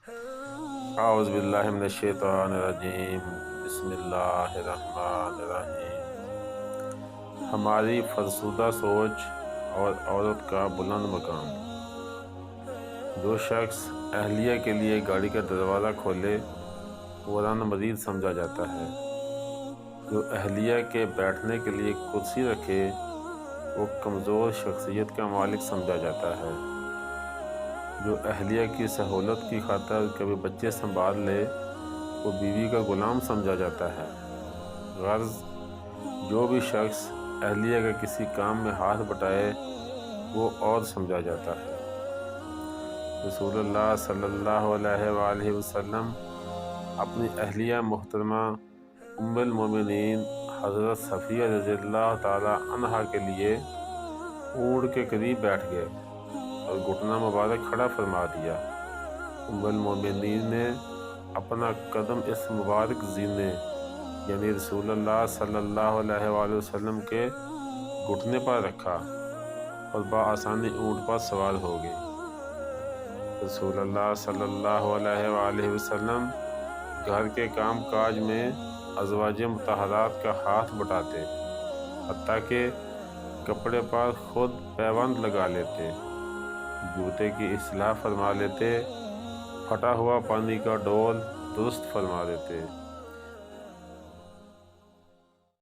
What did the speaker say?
اعوذ باللہ من الشیطان الرجیم، بسم اللہ الرحمن الرحیم۔ ہماری فرسودہ سوچ اور عورت کا بلند مقام۔ جو شخص اہلیہ کے لیے گاڑی کا دروازہ کھولے وہ رن مریض سمجھا جاتا ہے۔ جو اہلیہ کے بیٹھنے کے لیے کرسی رکھے وہ کمزور شخصیت کا مالک سمجھا جاتا ہے۔ جو اہلیہ کی سہولت کی خاطر کبھی بچے سنبھال لے وہ بیوی کا غلام سمجھا جاتا ہے۔ غرض جو بھی شخص اہلیہ کا کسی کام میں ہاتھ بٹائے وہ اور سمجھا جاتا ہے۔ رسول اللہ صلی اللہ علیہ وآلہ وسلم اپنی اہلیہ محترمہ ام المومنین حضرت صفیہ رضی اللہ تعالی عنہا کے لیے اونٹ کے قریب بیٹھ گئے اور گھٹنا مبارک کھڑا فرما دیا۔ ام المومنین نے اپنا قدم اس مبارک زینے یعنی رسول اللہ صلی اللہ علیہ وآلہ وسلم کے گھٹنے پر رکھا اور بآسانی اونٹ پر سوار ہو گئی۔ رسول اللہ صلی اللہ علیہ وآلہ وسلم گھر کے کام کاج میں ازواج مطہرات کا ہاتھ بٹاتے، حتیٰ کہ کپڑے پر خود پیوند لگا لیتے، جوتے کی اصلاح فرما لیتے، پھٹا ہوا پانی کا ڈول درست فرما دیتے۔